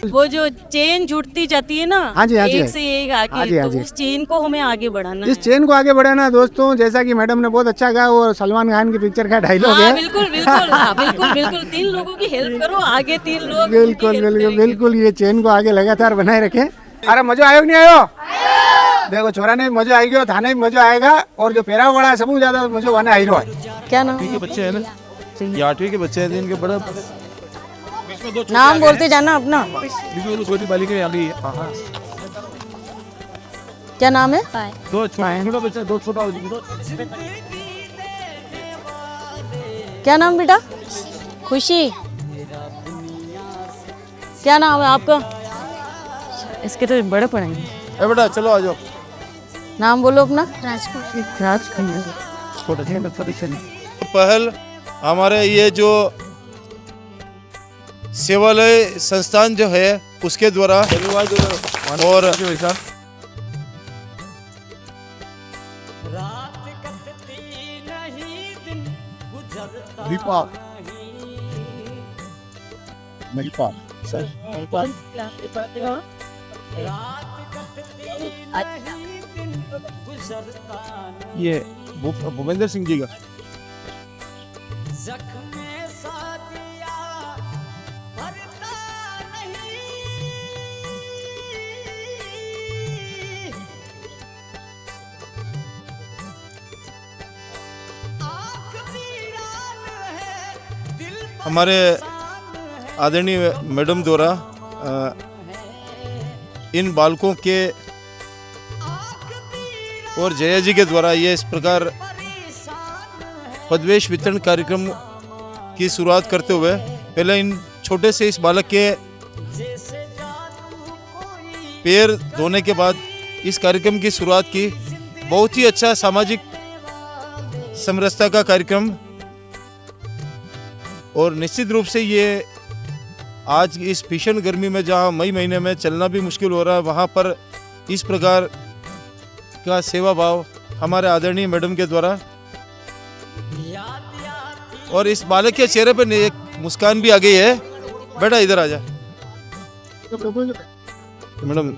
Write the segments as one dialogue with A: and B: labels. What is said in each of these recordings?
A: वो जो चेन जुड़ती जाती है ना,
B: हाँ जी, हाँ जी।
A: एक से एक
B: हाँ जी,
A: आगे,
B: हाँ
A: तो
B: जी।
A: उस चेन को हमें आगे बढ़ाना
B: इस
A: है।
B: चेन को आगे बढ़ाना दोस्तों, जैसा कि मैडम ने बहुत अच्छा कहा, वो सलमान खान की पिक्चर का डायलॉग
A: हाँ
B: है।
A: बिल्कुल बिल्कुल, हाँ बिल्कुल बिल्कुल, 3 लोगों की हेल्प करो, आगे 3 लोग उनकी
B: बिल्कुल
A: हेल्प
B: बिल्कुल
A: करेंगे।
B: बिल्कुल, ये चेन को आगे लगातार बनाए रखें। अरे मजा आयो कि नहीं आयो? देखो छोरा ने मजा आई गयो, थाने में मजा आएगा, और जो पेरा वाला है सबसे ज्यादा मजा आने आई रहा है।
A: क्या नाम
C: के बच्चे हैं ना, ये 8वीं के बच्चे हैं, इनके बड़ा
A: नाम बोलते जाना अपना।
C: इसमें छोटी बालिका आ गई है। हाँ,
A: क्या नाम है?
C: दो छोटा बच्चा, दो छोटा हो दो।
A: क्या नाम बेटा? खुशी। क्या नाम है आपका? इसके तो बड़े पढ़ेंगे।
C: ए बेटा चलो आ जाओ।
A: नाम बोलो अपना। राज
D: पहल हमारे ये जो सेवालय संस्थान जो है उसके द्वारा और
C: ये भूपेंद्र सिंह जी का।
D: हमारे आदरणीय मैडम द्वारा इन बालकों के और जया जी के द्वारा ये इस प्रकार पदवेश वितरण कार्यक्रम की शुरुआत करते हुए पहले इन छोटे से इस बालक के पैर धोने के बाद इस कार्यक्रम की शुरुआत की। बहुत ही अच्छा सामाजिक समरसता का कार्यक्रम, और निश्चित रूप से ये आज इस भीषण गर्मी में जहाँ मई महीने में चलना भी मुश्किल हो रहा है, वहाँ पर इस प्रकार का सेवा भाव हमारे आदरणीय मैडम के द्वारा, और इस बालक के चेहरे पर एक मुस्कान भी आ गई है। बेटा इधर आ जा मैडम।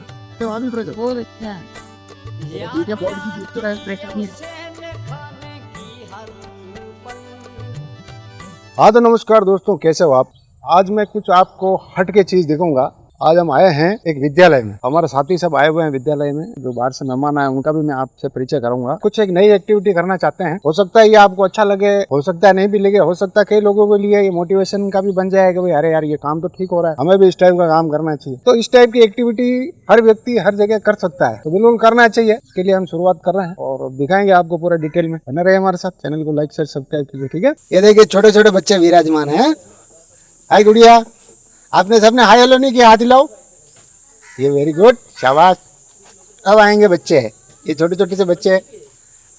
B: हाँ तो नमस्कार दोस्तों, कैसे हो आप? आज मैं कुछ आपको हट के चीज दिखाऊंगा। आज हम आए हैं एक विद्यालय में, हमारे साथी सब आए हुए हैं विद्यालय में, जो बाहर से मेहमान आए उनका भी मैं आपसे परिचय करूंगा। कुछ एक नई एक्टिविटी करना चाहते हैं, हो सकता है ये आपको अच्छा लगे, हो सकता है नहीं भी लगे, हो सकता है कई लोगों के लिए ये मोटिवेशन का भी बन जाएगा, भाई अरे यार ये काम तो ठीक हो रहा है, हमें भी इस टाइप का काम करना चाहिए। तो इस टाइप की एक्टिविटी हर व्यक्ति हर जगह कर सकता है, तो बिल्कुल करना चाहिए। इसके लिए हम शुरुआत कर रहे हैं और दिखाएंगे आपको पूरा डिटेल में। बने रहे हमारे साथ, चैनल को लाइक शेयर सब्सक्राइब कीजिए, ठीक है? ये देखिए छोटे छोटे बच्चे विराजमान है। हाय गुड़िया, आपने सबने हाय हेलो नहीं किया, हाथ हिलाओ। ये वेरी गुड, शाबाश। अब आएंगे बच्चे, ये छोटे छोटे से बच्चे।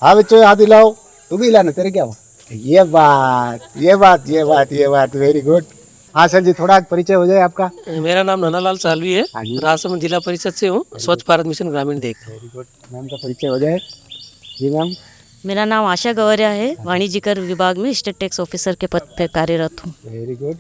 B: हाँ बच्चों हाथ हिलाओ, तू भी हिलाना, तेरे क्या हुआ? ये बात ये बात ये बात ये बात, वेरी गुड। हाँ सर जी, थोड़ा परिचय हो जाए आपका।
E: मेरा नाम नन्नालाल सालवी है,
B: हाँ जी।
E: राजसमंद जिला परिषद से हूँ, स्वच्छ भारत मिशन ग्रामीण देख।
B: वेरी गुड, मैम का परिचय हो जाए। जी मैम।
A: मेरा नाम आशा गौरिया है, वाणिज्यकर विभाग में स्टेट टैक्स ऑफिसर के पद पर कार्यरत हूँ।
B: Very good.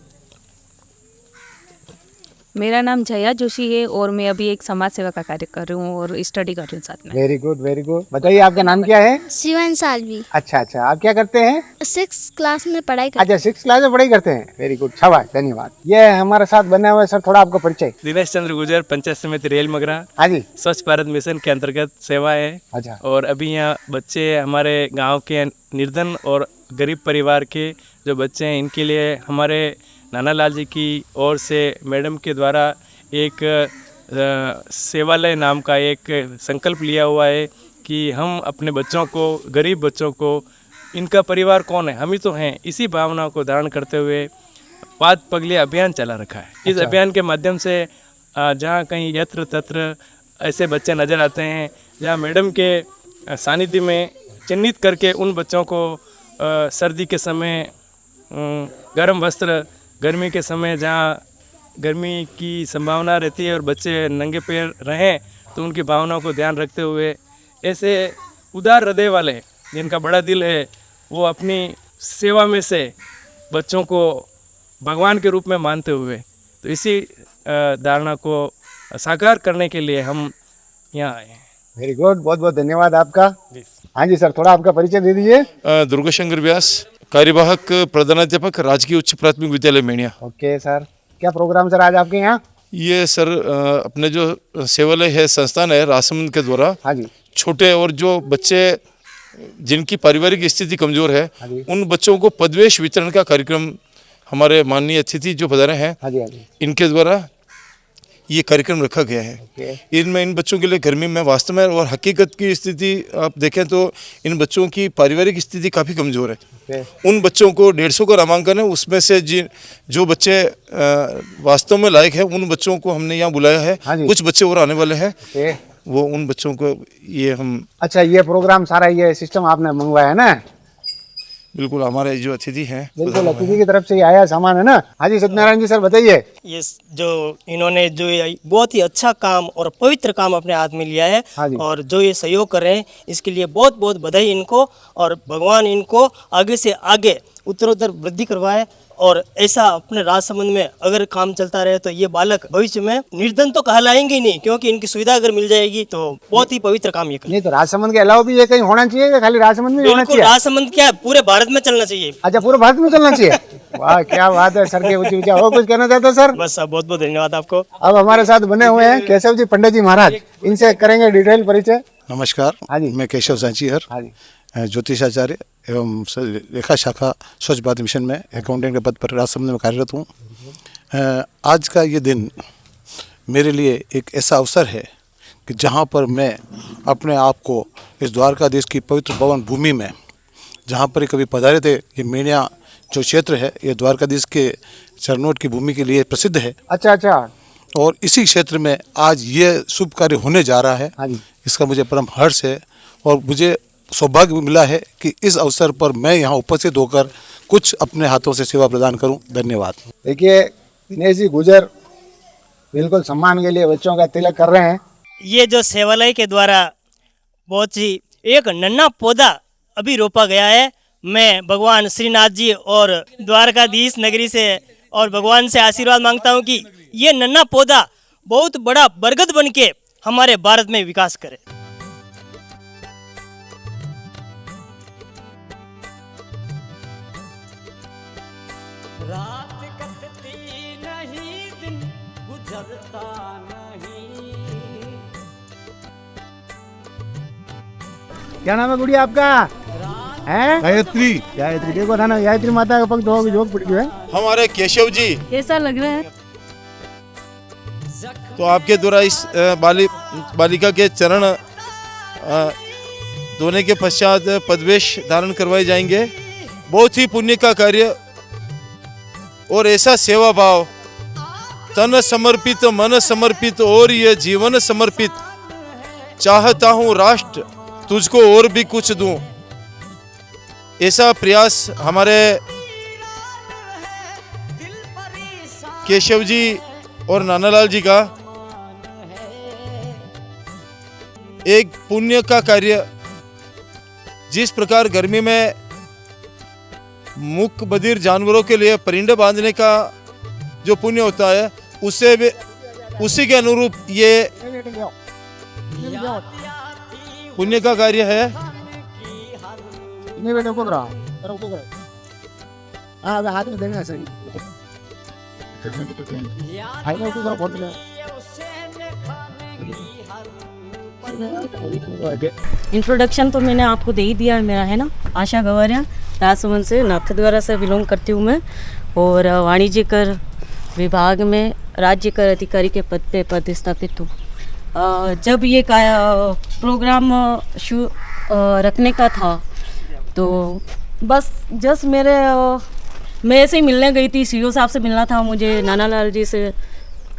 F: मेरा नाम जया जोशी है और मैं अभी एक समाज सेवा का कार्य कर रही हूँ और स्टडी कर रही हूँ साथ में।
B: Very good very good. बताइए आपका नाम क्या है?
G: शिवन सालवी।
B: अच्छा अच्छा, आप क्या करते हैं?
G: 6th क्लास में पढ़ाई कर।
B: अच्छा 6th क्लास में पढ़ाई करते हैं, वेरी गुड, शाबाश, धन्यवाद। ये हमारे साथ बने हुए सर, थोड़ा आपका परिचय।
E: दिनेश चंद्र गुजर, पंचायत समिति रेल मगरा,
B: हाँ जी।
E: स्वच्छ भारत मिशन के अंतर्गत सेवा है।
B: अच्छा।
E: और अभी यहाँ बच्चे हमारे गांव के निर्धन और गरीब परिवार के जो बच्चे हैं, इनके लिए हमारे नानालाल जी की ओर से मैडम के द्वारा एक सेवालय नाम का एक संकल्प लिया हुआ है कि हम अपने बच्चों को, गरीब बच्चों को, इनका परिवार कौन है, हम ही तो हैं, इसी भावना को धारण करते हुए पाद पगले अभियान चला रखा है। इस अभियान के माध्यम से जहाँ कहीं यत्र तत्र ऐसे बच्चे नज़र आते हैं जहाँ मैडम के सानिध्य में चिन्हित करके उन बच्चों को सर्दी के समय गर्म वस्त्र, गर्मी के समय जहाँ गर्मी की संभावना रहती है और बच्चे नंगे पैर रहें, तो उनकी भावनाओं को ध्यान रखते हुए ऐसे उदार हृदय वाले जिनका बड़ा दिल है, वो अपनी सेवा में से बच्चों को भगवान के रूप में मानते हुए, तो इसी धारणा को साकार करने के लिए हम यहाँ आए हैं।
B: वेरी गुड, बहुत बहुत धन्यवाद आपका। हाँ जी सर, थोड़ा आपका परिचय दे दीजिए।
D: दुर्गाशंकर व्यास, कार्यवाहक प्रधानाध्यापक, राजकीय उच्च प्राथमिक विद्यालय मेणिया।
B: ओके सर, क्या प्रोग्राम सर आज आपके यहाँ?
D: ये सर अपने जो सेवालय है, संस्थान है राजसमंद के द्वारा,
B: हाँ जी,
D: छोटे और जो बच्चे जिनकी पारिवारिक स्थिति कमजोर है,
B: हाँ जी,
D: उन बच्चों को पदवेश वितरण का कार्यक्रम हमारे माननीय अतिथि जो पधारे हैं,
B: हाँ जी, हाँ जी,
D: इनके द्वारा ये कार्यक्रम रखा गया है।
B: ओके,
D: इनमें इन बच्चों के लिए गर्मी में वास्तव में और हकीकत की स्थिति आप देखें तो इन बच्चों की पारिवारिक स्थिति काफ़ी कमज़ोर है।
B: ओके,
D: उन बच्चों को 150 का नामांकन है, उसमें से जो बच्चे वास्तव में लायक है उन बच्चों को हमने यहाँ बुलाया है।
B: हाँ जी।
D: कुछ बच्चे और आने वाले हैं,
B: ओके।
D: वो उन बच्चों को ये हम
B: अच्छा, ये प्रोग्राम सारा ये सिस्टम आपने मंगवाया है ना?
D: बिल्कुल हमारे जो अतिथि हैं,
B: बिल्कुल अतिथि की तरफ से ये आया सामान है ना? हाँ जी, सत्यनारायण जी सर बताइए।
H: ये जो इन्होंने जो ये बहुत ही अच्छा काम और पवित्र काम अपने हाथ में लिया है,
B: हाँ जी।
H: और जो ये सहयोग कर रहे हैं इसके लिए बहुत बहुत बधाई इनको, और भगवान इनको आगे से आगे उत्तरोत्तर वृद्धि करवाए, और ऐसा अपने राजसमंद में अगर काम चलता रहे तो ये बालक भविष्य में निर्धन तो कहलाएंगे ही नहीं, क्योंकि इनकी सुविधा अगर मिल जाएगी तो बहुत ही पवित्र काम ये करें।
B: नहीं तो राजसमंद के अलावा भी ये कहीं होना चाहिए या खाली राजसमंद में होना
H: बिल्कुल,
B: चाहिए?
H: राजसमंद क्या है, पूरे भारत में चलना चाहिए।
B: अच्छा, पूरे भारत में चलना चाहिए। वाह, क्या बात है सर के ऊंची ऊंचा। और कुछ कहना चाहते हो सर?
H: बस साहब, बहुत बहुत धन्यवाद आपको।
B: अब हमारे साथ बने हुए हैं केशव जी पंडित जी महाराज, इनसे करेंगे डिटेल परिचय।
I: नमस्कार,
B: हाँ जी,
I: मैं केशव सांचीहर,
B: हाँ जी,
I: ज्योतिषाचार्य एवं रेखा शाखा स्वच्छ भारत मिशन में अकाउंटेंट के पद पर राजसमंद में कार्यरत हूँ। आज का ये दिन मेरे लिए एक ऐसा अवसर है कि जहाँ पर मैं अपने आप को इस द्वारकाधीश की पवित्र पावन भूमि में, जहाँ पर कभी पधारे थे, ये मेणिया जो क्षेत्र है ये द्वारकाधीश के चरणोट की भूमि के लिए प्रसिद्ध है।
B: अच्छा अच्छा,
I: और इसी क्षेत्र में आज ये शुभ कार्य होने जा रहा है।
B: हाँ जी,
I: इसका मुझे परम हर्ष है और मुझे सौभाग्य मिला है कि इस अवसर पर मैं यहाँ उपस्थित होकर कुछ अपने हाथों से सेवा प्रदान करूँ। धन्यवाद।
B: देखिए दिनेश जी गुजर बिल्कुल सम्मान के लिए बच्चों का तिलक कर रहे हैं।
H: ये जो सेवालय के द्वारा बहुत ही एक नन्हा पौधा अभी रोपा गया है, मैं भगवान श्रीनाथ जी और द्वारकाधीश नगरी से और भगवान से आशीर्वाद मांगता हूँ कि ये नन्हा पौधा बहुत बड़ा बरगद बन के हमारे भारत में विकास करे।
J: रात कटती नहीं, दिन गुजरता नहीं।
B: क्या नाम है गुड़िया आपका? है
C: गायत्री।
B: गायत्री। देखो था ना, गायत्री माता का पग धो जोग पड़ गया है।
D: हमारे केशव जी
F: कैसा लग रहा है?
D: तो आपके द्वारा इस बालिका के चरण धोने के पश्चात पदवेश धारण करवाए जाएंगे। बहुत ही पुण्य का कार्य और ऐसा सेवा भाव, तन समर्पित, मन समर्पित और ये जीवन समर्पित, चाहता हूँ राष्ट्र तुझको और भी कुछ दूं, ऐसा प्रयास हमारे केशव जी और नानालाल जी का एक पुण्य का कार्य। जिस प्रकार गर्मी में मूक बधिर जानवरों के लिए परिंद बांधने का जो पुण्य होता है, उससे भी उसी के अनुरूप ये पुण्य का कार्य है।
B: नहीं बेटा ऊपर रहा, हाँ हाथ में देंगे ऐसे ही।
A: इंट्रोडक्शन तो मैंने आपको दे ही दिया है मेरा, है ना। आशा गवारिया, राजसमंद से, नाथद्वारा से बिलोंग करती हूँ मैं, और वाणिज्य कर विभाग में राज्य कर अधिकारी के पद पे पदस्थापित हूँ। जब ये प्रोग्राम रखने का था तो बस जस्ट मैं ऐसे ही मिलने गई थी, सीईओ साहब से मिलना था मुझे, नानालाल जी से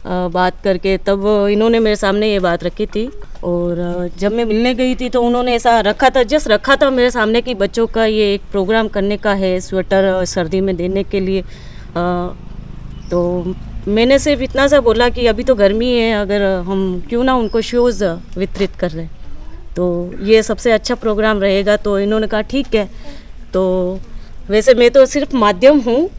A: बात करके, तब इन्होंने मेरे सामने ये बात रखी थी। और जब मैं मिलने गई थी तो उन्होंने ऐसा रखा था मेरे सामने कि बच्चों का ये एक प्रोग्राम करने का है, स्वेटर सर्दी में देने के लिए। तो मैंने सिर्फ इतना सा बोला कि अभी तो गर्मी है, अगर हम क्यों ना उनको शूज़ वितरित कर रहे, तो ये सबसे अच्छा प्रोग्राम रहेगा। तो इन्होंने कहा ठीक है। तो वैसे मैं तो सिर्फ माध्यम हूँ,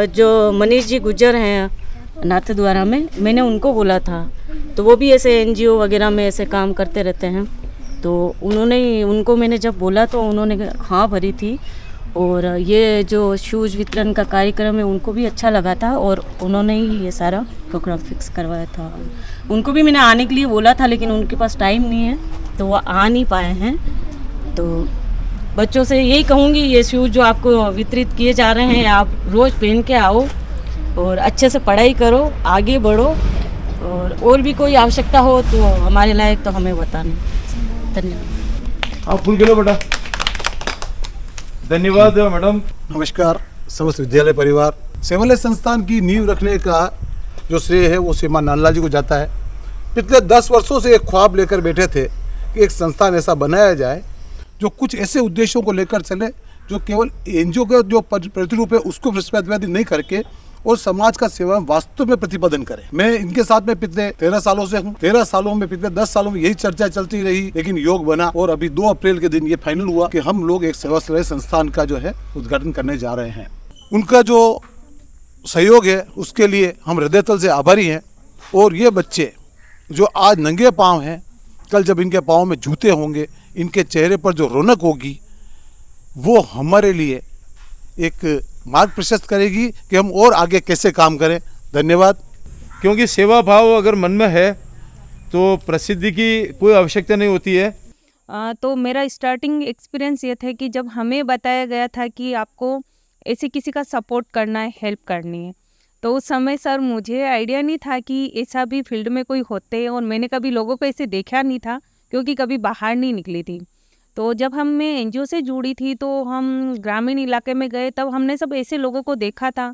A: जो मनीष जी गुज्जर हैं नाथद्वारा में, मैंने उनको बोला था, तो वो भी ऐसे एनजीओ वगैरह में ऐसे काम करते रहते हैं। तो उनको मैंने जब बोला तो उन्होंने हाँ भरी थी। और ये जो शूज़ वितरण का कार्यक्रम है उनको भी अच्छा लगा था और उन्होंने ही ये सारा प्रोग्राम फिक्स करवाया था। उनको भी मैंने आने के लिए बोला था, लेकिन उनके पास टाइम नहीं है तो वो आ नहीं पाए हैं। तो बच्चों से यही कहूँगी, ये शूज़ जो आपको वितरित किए जा रहे हैं आप रोज़ पहन के आओ और अच्छे से पढ़ाई करो, आगे बढ़ो, और भी कोई आवश्यकता हो तो हमारे लायक तो हमें बताना। धन्यवाद।
D: आप फूल लो बेटा। धन्यवाद मैडम।
I: नमस्कार समस्त विद्यालय परिवार। सेवालय संस्थान की नींव रखने का जो श्रेय है वो श्रीमान नानलाल जी को जाता है। पिछले 10 वर्षों से एक ख्वाब लेकर बैठे थे कि एक संस्थान ऐसा बनाया जाए जो कुछ ऐसे उद्देश्यों को लेकर चले जो केवल एनजीओ का जो प्रतिरूप है उसको प्रतिपादित नहीं करके और समाज का सेवा वास्तव में प्रतिपादन करे। मैं इनके साथ में पिछले 13 सालों से हूँ। 13 सालों में पिछले 10 सालों में यही चर्चा चलती रही, लेकिन योग बना और अभी 2 अप्रैल के दिन ये फाइनल हुआ कि हम लोग एक सेवाश्रय संस्थान का जो है उद्घाटन करने जा रहे हैं। उनका जो सहयोग है उसके लिए हम हृदय तल से आभारी हैं। और ये बच्चे जो आज नंगे पाँव हैं, कल जब इनके पाँव में जूते होंगे, इनके चेहरे पर जो रौनक होगी वो हमारे लिए एक मार्ग प्रशस्त करेगी कि हम और आगे कैसे काम करें। धन्यवाद।
D: क्योंकि सेवा भाव अगर मन में है तो प्रसिद्धि की कोई आवश्यकता नहीं होती है।
F: तो मेरा स्टार्टिंग एक्सपीरियंस ये था कि जब हमें बताया गया था कि आपको ऐसे किसी का सपोर्ट करना है, हेल्प करनी है, तो उस समय सर मुझे आइडिया नहीं था कि ऐसा भी फील्ड में कोई होते हैं, और मैंने कभी लोगों को ऐसे देखा नहीं था क्योंकि कभी बाहर नहीं निकली थी। तो जब मैं एनजीओ से जुड़ी थी तो हम ग्रामीण इलाके में गए, तब हमने सब ऐसे लोगों को देखा था।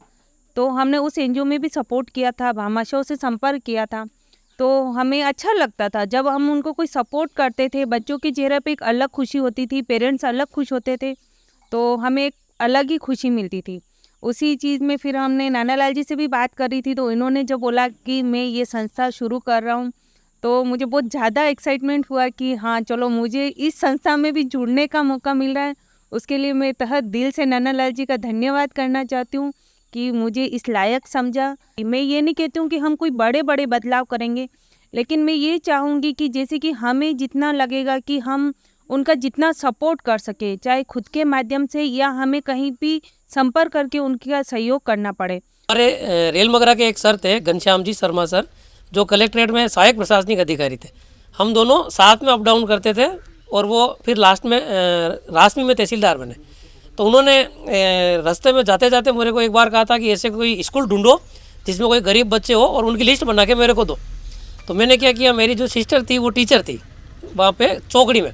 F: तो हमने उस एनजीओ में भी सपोर्ट किया था, भामाशाह से संपर्क किया था। तो हमें अच्छा लगता था जब हम उनको कोई सपोर्ट करते थे। बच्चों के चेहरे पे एक अलग खुशी होती थी, पेरेंट्स अलग खुश होते थे, तो हमें एक अलग ही खुशी मिलती थी। उसी चीज़ में फिर हमने नानालाल जी से भी बात करी थी, तो इन्होंने जब बोला कि मैं ये संस्था शुरू कर रहा हूँ, तो मुझे बहुत ज़्यादा एक्साइटमेंट हुआ कि हाँ चलो मुझे इस संस्था में भी जुड़ने का मौका मिल रहा है। उसके लिए मैं तहे दिल से नानालाल जी का धन्यवाद करना चाहती हूँ कि मुझे इस लायक समझा। मैं ये नहीं कहती हूँ कि हम कोई बड़े बड़े बदलाव करेंगे, लेकिन मैं ये चाहूँगी कि जैसे कि हमें जितना लगेगा कि हम उनका जितना सपोर्ट कर सके, चाहे खुद के माध्यम से या हमें कहीं भी संपर्क करके उनका सहयोग करना पड़े।
K: हमारे रेलमगरा के एक सर थे, घनश्याम जी शर्मा सर, जो कलेक्ट्रेट में सहायक प्रशासनिक अधिकारी थे। हम दोनों साथ में अप डाउन करते थे और वो फिर लास्ट में रासमी में तहसीलदार बने। तो उन्होंने रास्ते में जाते जाते मेरे को एक बार कहा था कि ऐसे कोई स्कूल ढूंढो जिसमें कोई गरीब बच्चे हो और उनकी लिस्ट बना के मेरे को दो। तो मैंने क्या किया, मेरी जो सिस्टर थी वो टीचर थी वहाँ पे चौकड़ी में,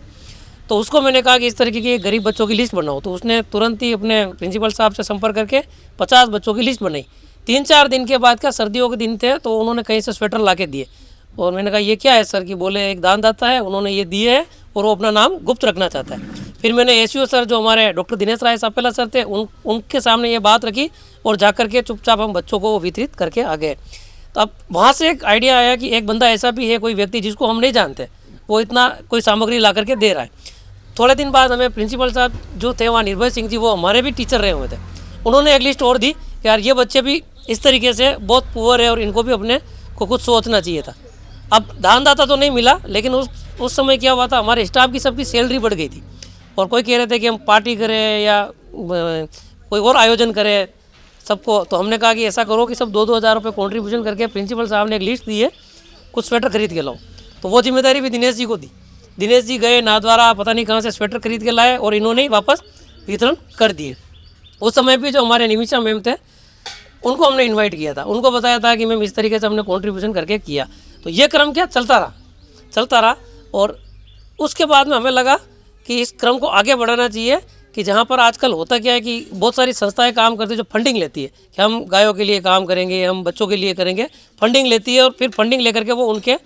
K: तो उसको मैंने कहा कि इस तरीके की गरीब बच्चों की लिस्ट बनाओ। तो उसने तुरंत ही अपने प्रिंसिपल साहब से संपर्क करके 50 बच्चों की लिस्ट बनाई। 3-4 दिन के बाद, क्या सर्दियों के दिन थे, तो उन्होंने कहीं से स्वेटर ला के दिए और मैंने कहा ये क्या है सर? कि बोले एक दानदाता है, उन्होंने ये दिए है और वो अपना नाम गुप्त रखना चाहता है। फिर मैंने एसयू सर जो हमारे डॉक्टर दिनेश राय सापेला सर थे उनके सामने ये बात रखी और जा करके चुपचाप हम बच्चों को वितरित करके आ गए। तो अब वहाँ से एक आइडिया आया कि एक बंदा ऐसा भी है, कोई व्यक्ति जिसको हम नहीं जानते, वो इतना कोई सामग्री ला करके दे रहा है। थोड़े दिन बाद हमें प्रिंसिपल साहब जो थे वहाँ निर्भय सिंह जी, वो हमारे भी टीचर रहे हुए थे, उन्होंने एक लिस्ट और दी कि यार ये बच्चे भी इस तरीके से बहुत पुअर है और इनको भी अपने को कुछ सोचना चाहिए था। अब दानदाता तो नहीं मिला, लेकिन उस समय क्या हुआ था, हमारे स्टाफ की सबकी सैलरी बढ़ गई थी और कोई कह रहे थे कि हम पार्टी करें या कोई और आयोजन करें सबको। तो हमने कहा कि ऐसा करो कि सब 2-2 हज़ार रुपये कॉन्ट्रीब्यूशन करके प्रिंसिपल साहब ने एक लिस्ट दी है, कुछ स्वेटर खरीद के लाओ। तो वो जिम्मेदारी भी दिनेश जी को दी। दिनेश जी गए नाथद्वारा, पता नहीं कहाँ से स्वेटर खरीद के लाए और इन्होंने ही वापस वितरण कर दिए। उस समय भी जो हमारे निमिषा मैम थे उनको हमने इनवाइट किया था, उनको बताया था कि मैम इस तरीके से हमने कॉन्ट्रीब्यूशन करके किया। तो ये क्रम क्या चलता रहा और उसके बाद में हमें लगा कि इस क्रम को आगे बढ़ाना चाहिए कि जहाँ पर आजकल होता क्या है कि बहुत सारी संस्थाएं काम करती है जो फंडिंग लेती है कि हम गायों के लिए काम करेंगे, हम बच्चों के लिए करेंगे, फंडिंग लेती है और फिर फंडिंग लेकर के वो उनके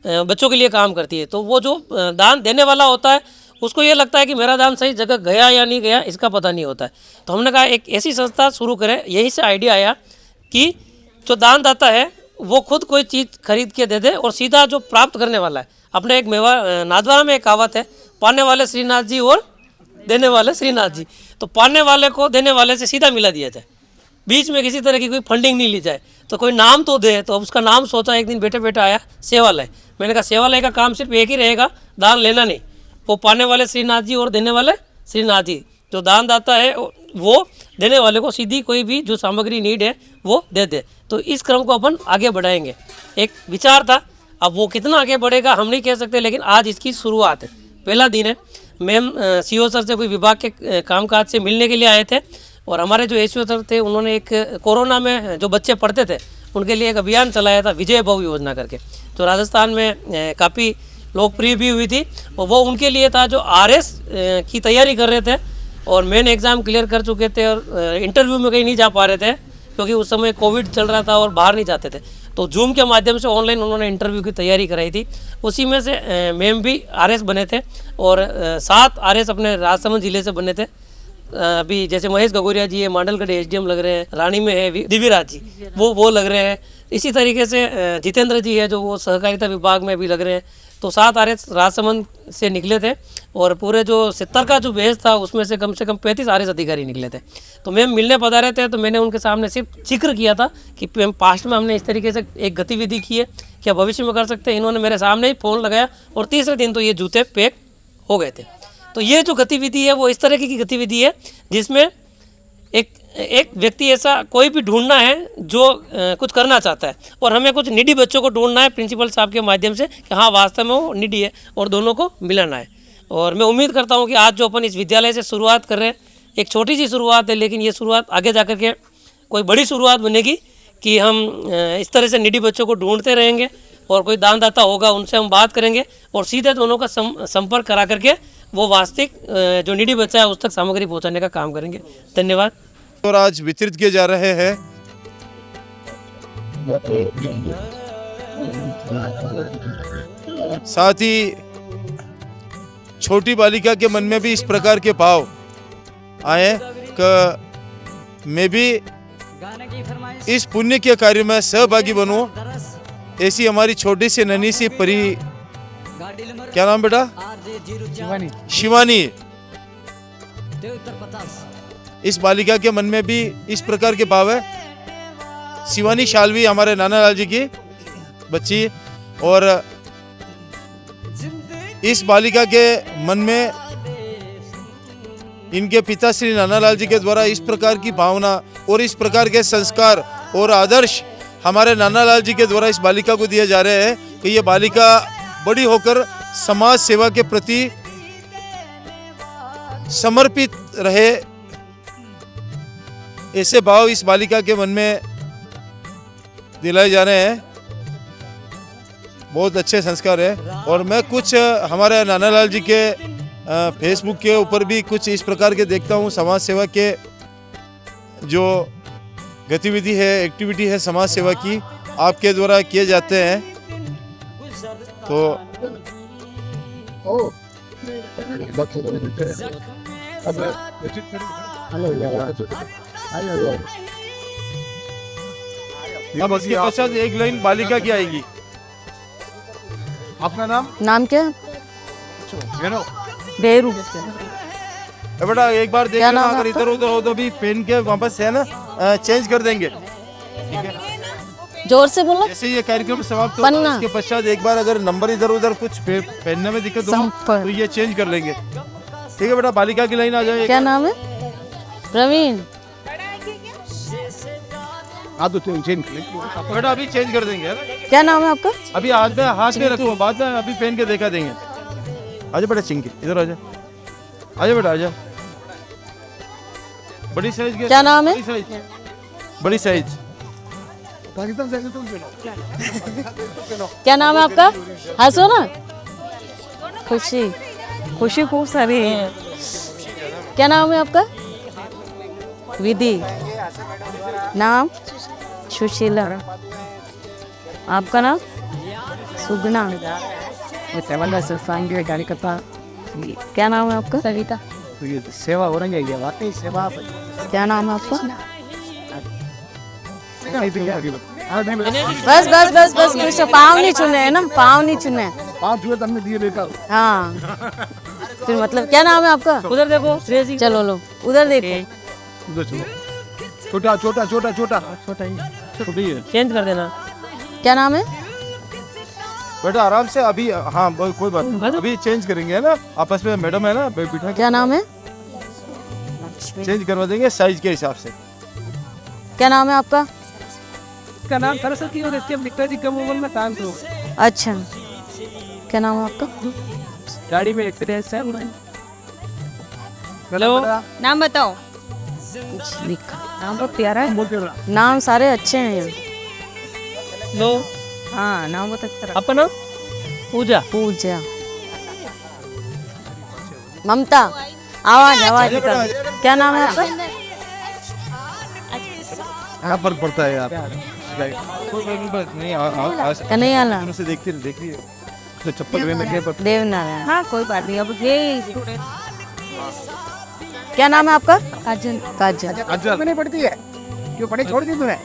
K: बच्चों के लिए काम करती है। तो वो जो दान देने वाला होता है उसको ये लगता है कि मेरा दान सही जगह गया या नहीं गया, इसका पता नहीं होता है। तो हमने कहा एक ऐसी संस्था शुरू करें। यहीं से आइडिया आया कि जो दानदाता है वो खुद कोई चीज़ खरीद के दे दे और सीधा जो प्राप्त करने वाला है, अपने एक नाथद्वारा में एक कहावत है, पाने वाले श्रीनाथ जी और देने वाले श्रीनाथ जी। तो पाने वाले को देने वाले से सीधा मिला दिया जाए, बीच में किसी तरह की कोई फंडिंग नहीं ली जाए, तो कोई नाम तो दे। तो अब उसका नाम सोचा, एक दिन बैठे बैठे आया सेवालय। मैंने कहा सेवालय का काम सिर्फ एक ही रहेगा, दान लेना नहीं। वो पाने वाले श्रीनाथ जी और देने वाले श्रीनाथ जी। जो दानदाता है वो देने वाले को सीधी कोई भी जो सामग्री नीड है वो दे दे। तो इस क्रम को अपन आगे बढ़ाएंगे। एक विचार था, अब वो कितना आगे बढ़ेगा हम नहीं कह सकते, लेकिन आज इसकी शुरुआत है, पहला दिन है। मैम सीओ सर से कोई विभाग के कामकाज से मिलने के लिए आए थे, और हमारे जो एसओ सर थे उन्होंने एक कोरोना में जो बच्चे पढ़ते थे उनके लिए एक अभियान चलाया था, विजय भव योजना करके, जो राजस्थान में काफ़ी लोकप्रिय भी हुई थी। और वो उनके लिए था जो आरएस की तैयारी कर रहे थे और मेन एग्ज़ाम क्लियर कर चुके थे और इंटरव्यू में कहीं नहीं जा पा रहे थे क्योंकि उस समय कोविड चल रहा था और बाहर नहीं जाते थे। तो जूम के माध्यम से ऑनलाइन उन्होंने इंटरव्यू की तैयारी कराई थी। उसी में से मैम भी आरएस बने थे और 7 आरएस अपने राजसमंद जिले से बने थे। अभी जैसे महेश गगोरिया जी है, मांडलगढ़ एसडीएम लग रहे हैं, रानी में है दिव्यराज जी, वो लग रहे हैं। इसी तरीके से जितेंद्र जी है जो वो सहकारिता विभाग में भी लग रहे हैं। तो 7 आरएस राजसमंद से निकले थे और पूरे जो 70 का जो बैच था उसमें से कम 35 आरएस अधिकारी निकले थे। तो मैम मिलने पधारे थे, तो मैंने उनके सामने सिर्फ जिक्र किया था कि पास्ट में हमने इस तरीके से एक गतिविधि की है, क्या भविष्य में कर सकते हैं। इन्होंने मेरे सामने ही फ़ोन लगाया और तीसरे दिन तो ये जूते पैक हो गए थे। तो ये जो गतिविधि है वो इस तरह की गतिविधि है जिसमें एक व्यक्ति ऐसा कोई भी ढूंढना है जो कुछ करना चाहता है, और हमें कुछ निडी बच्चों को ढूंढना है प्रिंसिपल साहब के माध्यम से कि हाँ वास्तव में वो निडी है, और दोनों को मिलाना है। और मैं उम्मीद करता हूँ कि आज जो अपन इस विद्यालय से शुरुआत कर रहे हैं, एक छोटी सी शुरुआत है, लेकिन ये शुरुआत आगे जा कर के कोई बड़ी शुरुआत बनेगी कि हम इस तरह से निडी बच्चों को ढूंढते रहेंगे और कोई दानदाता होगा उनसे हम बात करेंगे और सीधे दोनों का संपर्क करा करके वो वास्तविक जो निडी बच्चा है उस तक सामग्री पहुँचाने का काम करेंगे। धन्यवाद।
D: और आज वितरित किए जा रहे हैं। साथ ही छोटी बालिका के मन में भी इस प्रकार के भाव आए कि मैं भी इस पुण्य के कार्य में सहभागी बनूं। ऐसी हमारी छोटी सी नन्ही सी परी, क्या नाम बेटा? शिवानी। इस बालिका के मन में भी इस प्रकार के भाव है। शिवानी शालवी हमारे नाना लाल जी की बच्ची, और इस बालिका के मन में इनके पिता श्री नाना लाल जी के द्वारा इस प्रकार की भावना और इस प्रकार के संस्कार और आदर्श हमारे नाना लाल जी के द्वारा इस बालिका को दिए जा रहे हैं कि ये बालिका बड़ी होकर समाज सेवा के प्रति समर्पित रहे। ऐसे भाव इस बालिका के मन में दिलाए जा रहे हैं। बहुत अच्छे संस्कार है। और मैं कुछ हमारे नाना लाल जी के फेसबुक के ऊपर भी कुछ इस प्रकार के देखता हूँ, समाज सेवा के जो गतिविधि है, एक्टिविटी है समाज सेवा की, आपके द्वारा किए जाते हैं। तो अब उसके पश्चात एक लाइन बालिका की आएगी।
C: अपना
A: नाम क्या? बेरू।
D: बेटा एक बार देख लेना, अगर इधर उधर हो तो भी पेन के वापस है ना चेंज कर देंगे। ठीक है,
A: जोर से बोलो।
D: जैसे ये कार्यक्रम समाप्त हो उसके पश्चात एक बार अगर नंबर इधर उधर कुछ पहनने में दिक्कत हो तो ये चेंज कर लेंगे। ठीक है बेटा, बालिका की लाइन आ जाए।
A: क्या नाम है? प्रवीण।
D: बेटा अभी चेंज कर देंगे।
A: क्या नाम है आपका?
D: अभी हाथ में रखो, बाद में अभी पहन के देखा देंगे। आजा बेटा चिंकी, इधर आजा। आजा बेटा आजा। बड़ी साइज के।
A: क्या नाम है?
D: बड़ी साइज।
A: क्या नाम है आपका? हंसो ना। खुशी। खुशी खूब सारी है। क्या नाम है आपका? विधि। नाम? सुशीला। आपका नाम? सुगना। क्या नाम है आपका? सविता।
C: सेवा हो रही है, वाकई सेवा।
A: क्या नाम है आपका? बस बस बस बस कुछ पाँव नहीं छूने है ना, पाँव नहीं छूने।
C: पाँव छुए तो हमने दिए बेटा।
A: हाँ फिर मतलब क्या नाम है आपका?
K: उधर देखो।
A: चलो लो उधर देखो।
C: उधर चलो। छोटा छोटा छोटा छोटा
K: छोटा ही
C: छोटी है।
K: चेंज कर देना।
A: क्या नाम है?
D: बेटा आराम से अभी, हाँ कोई बात नहीं, अभी चेंज करेंगे है ना, आपस में मैडम है ना बिठा
A: क्या नाम है?
D: के चेंज करवा देंगे साइज के हिसाब से।
A: क्या नाम है आपका?
K: इसका नाम सरस्वती और इसके पिताजी कम उम्र में काम तो
A: अच्छा, क्या नाम है आपका?
K: गाड़ी में एक्सपीरियंस है। हेलो,
F: नाम बताओ।
A: नाम बहुत प्यारा है, नाम सारे अच्छे हैं यहाँ।
K: लो
F: हाँ, नाम बहुत अच्छा रहा।
K: अपना पूजा।
A: पूजा, ममता, आवाज आवाज निकाल। क्या नाम है आपका?
C: क्या फर्क पड़ता है यार।
A: कन्हैया लाल
D: से देखती देख रही है
C: तो चप्पल पहन के पर
A: देवनारायण।
F: हाँ, कोई बात नहीं। अब ये स्टूडेंट
A: क्या नाम है आपका? काजल। काजल
C: अजल नहीं पड़ती है, क्यों पढ़े छोड़ दी तूने?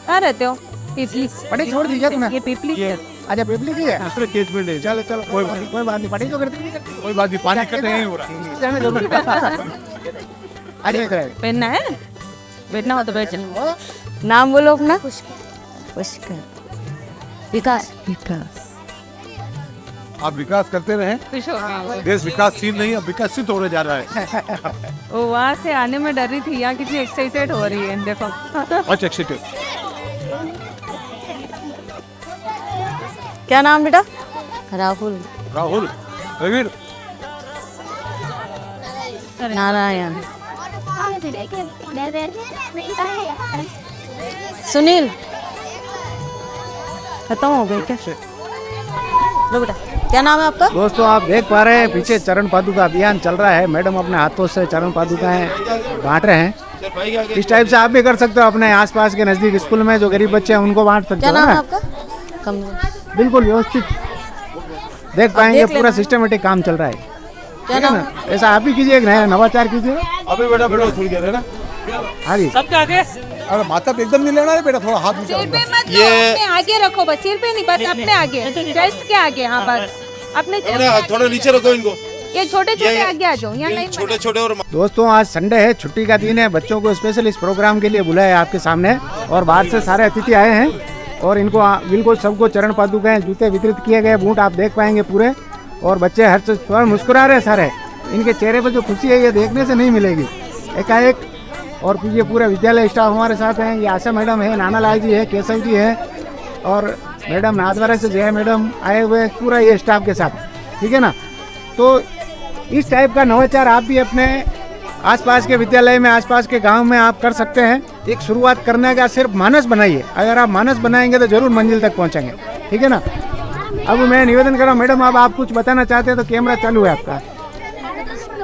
F: कहाँ रहते हो? पीपली।
C: पढ़े छोड़ दी क्या तूने?
F: ये पीपली।
C: अच्छा पिपली की है। दूसरे केस में ले चल चल, कोई बात नहीं, पढ़ी तो करती नहीं करती, कोई बात नहीं, पानी कट नहीं हो रहा। अरे
F: पहनना है, बैठना हो तो बैठ जाओ।
A: नाम बोलो अपना। पुष्कर। विकास। विकास।
C: आप विकास करते रहे,
F: खुश हो गई।
C: देश विकासशील नहीं, अब विकसित होने जा रहा है।
F: वो वहाँ से आने में डर रही थी, यहाँ कितनी एक्साइटेड हो रही है देखो।
C: अच्छा एक्साइटेड।
A: क्या नाम बेटा? राहुल।
C: राहुल, प्रवीण,
A: नारायण, सुनील। खत्म हो गए क्या? लो बेटा, क्या नाम है आपका?
B: दोस्तों आप देख पा रहे हैं पीछे चरण पादुका अभियान चल रहा है। मैडम अपने हाथों से चरण पादुकाएं बांट रहे हैं। इस टाइप से आप भी कर सकते हो अपने आसपास के नजदीक स्कूल में जो गरीब बच्चे हैं उनको बांट सकते
A: क्या
B: हो
A: नाम है
B: ना।
A: आपका? कमल।
B: बिल्कुल व्यवस्थित देख पाएंगे, पूरा सिस्टमेटिक काम चल रहा है।
A: क्या नाम है?
B: ऐसा आप ही कीजिए, एक नया नवाचार कीजिए।
D: अभी बेटा बेटा थोड़ी देर है ना।
B: हाँ जी,
K: सबके आगे।
C: अरे माथा पे एकदम नहीं लेना है बेटा, थोड़ा हाथ नीचे
F: सिर पे
C: रखना।
F: मत लो, अपने आगे रखो, बस सिर पे नहीं, बस अपने आगे, चेस्ट के आगे। हाँ बस अपने chest के आगे।
D: थोड़ा नीचे रखो इनको,
F: ये छोटे छोटे आगे आ जाओ, यहाँ लाइन
D: छोटे छोटे। और
B: दोस्तों आज संडे है, छुट्टी का दिन है। बच्चों को स्पेशल इस प्रोग्राम के लिए बुलाया है आपके सामने, और बाहर से सारे अतिथि आए हैं और इनको बिल्कुल सबको चरण पादुकाएं, जूते वितरित किए गए, बूट आप देख पाएंगे पूरे। और बच्चे हर से मुस्कुरा रहे सारे, इनके चेहरे पर जो खुशी है ये देखने से नहीं मिलेगी एकाएक। और ये पूरा विद्यालय स्टाफ हमारे साथ हैं। ये आशा मैडम है, नाना लाल जी है, केशव जी है, और मैडम नाथद्वारा से जया मैडम आए हुए हैं, पूरा ये स्टाफ के साथ, ठीक है ना। तो इस टाइप का नवाचार आप भी अपने आसपास के विद्यालय में, आसपास के गांव में आप कर सकते हैं। एक शुरुआत करने का सिर्फ मानस बनाइए, अगर आप मानस बनाएंगे तो जरूर मंजिल तक पहुंचेंगे, ठीक है ना। अब मैं निवेदन कर रहा हूँ मैडम, अब आप कुछ बताना चाहते हैं तो कैमरा चालू है आपका।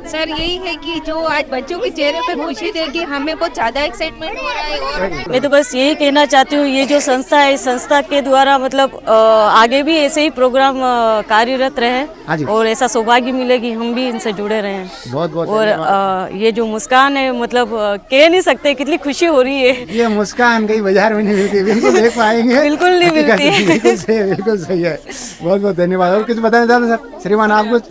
F: सर यही है कि जो आज बच्चों के चेहरे पे खुशी देखी हमें बहुत ज़्यादा एक्साइटमेंट हो रहा है। और
A: मैं तो बस यही कहना चाहती हूँ, ये जो संस्था है, इस संस्था के द्वारा मतलब आगे भी ऐसे ही प्रोग्राम कार्यरत
B: हाँ जी।
A: रहे और ऐसा सौभाग्य मिलेगी हम भी इनसे जुड़े रहें।
B: बहुत बहुत
A: और ये जो मुस्कान है, मतलब कह नहीं सकते कितनी खुशी हो रही है।
B: ये मुस्कान कहीं बाजार में नहीं मिलती, बिल्कुल देख पाएंगे।
A: बिल्कुल नहीं मिलती है।
B: बिल्कुल सही है, बिल्कुल सही है। बहुत बहुत धन्यवाद। और कुछ बताना चाहते हैं सर? श्रीमान आप कुछ?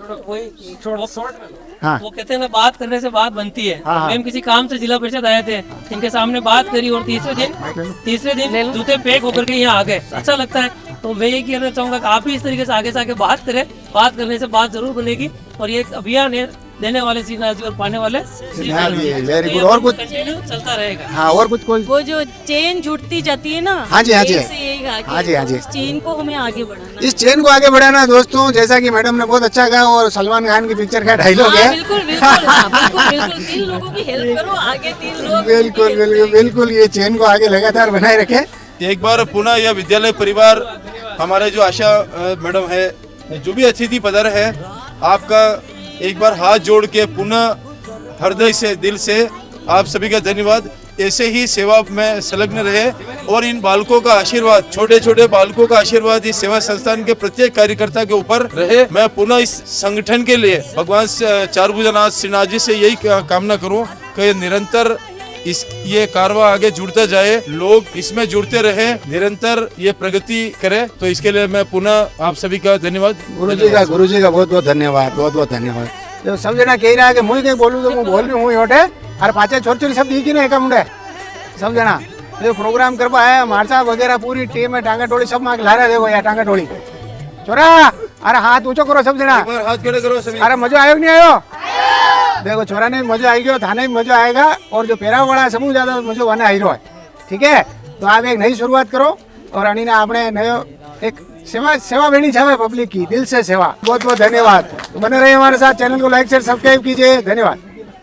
B: हाँ,
K: वो कहते हैं ना, बात करने से बात बनती है।
B: हाँ, हाँ।
K: मैम किसी काम से जिला परिषद आए थे, इनके सामने बात करी और तीसरे दिन जूते पैक होकर के यहाँ आ गए। अच्छा लगता है। तो मैं ये कहना चाहूँगा कि आप भी इस तरीके से आगे बात करें। बात करने से बात जरूर बनेगी। और ये एक अभियान है, देने वाले श्रीनाथ जी और पाने वाले
B: वेरी गुड। और कुछ
K: कंटिन्यू चलता रहेगा।
B: हाँ, और कुछ कोई?
A: वो जो चेन जुड़ती जाती है ना,
B: हाँ जी, हाँ जी,
A: ऐसे यही आगे,
B: हाँ जी, हाँ जी।
A: इस चेन को हमें आगे बढ़ाना।
B: इस चेन को आगे बढ़ाना है दोस्तों, जैसा कि मैडम ने बहुत अच्छा कहा और सलमान खान की पिक्चर का डायलॉग है।
A: बिल्कुल बिल्कुल, हाँ, बिल्कुल बिल्कुल। 3 लोगों की हेल्प करो, आगे 3 लोग।
B: बिल्कुल बिल्कुल बिल्कुल, ये चेन को आगे लगातार बनाए रखे।
D: एक बार पुनः यह विद्यालय परिवार, हमारे जो आशा मैडम है, जो भी अतिथि पधारे है, आपका एक बार हाथ जोड़ के पुनः हृदय से, दिल से आप सभी का धन्यवाद। ऐसे ही सेवा में संलग्न रहे और इन बालकों का आशीर्वाद, छोटे छोटे बालकों का आशीर्वाद इस सेवा संस्थान के प्रत्येक कार्यकर्ता के ऊपर रहे। मैं पुनः इस संगठन के लिए भगवान चारभुजनाथ श्रीनाथ जी से यही कामना करूं कि निरंतर ये कारवा आगे जुड़ता जाए, लोग इसमें जुड़ते रहे, निरंतर ये प्रगति करे। तो इसके लिए मैं पुनः आप सभी का धन्यवाद।
B: गुरु जी का बहुत बहुत धन्यवाद, बहुत बहुत धन्यवाद। जो सब जना कह रहा है कि मुझे कहीं बोलूँ तो मैं बोल रही हूँ, होटे अरे पाचे छोर छोरी सब दी की ना एक मुंडे सब जना जो प्रोग्राम करवा है मारसा वगैरह पूरी टीम है, टांगा टोली सब मांग ला रहे देखो यार टांगा टोली। छोरा अरे हाथ ऊंचो करो सब जना,
D: हाथ खड़े करो सभी।
B: अरे मजा आयो कि नहीं आयो? देखो छोरा ने मजा आई गयो, थाने में मजा आएगा और जो पेरा वाला समूह ज्यादा मजा वाने आई रहा है। ठीक है, तो आप एक नई शुरुआत करो और अनीना आपने नयो एक सेवा देनी चाहिए पब्लिक की, दिल से सेवा। बहुत बहुत धन्यवाद। तो बने रहिए हमारे साथ, चैनल को लाइक शेयर सब्सक्राइब कीजिए। धन्यवाद।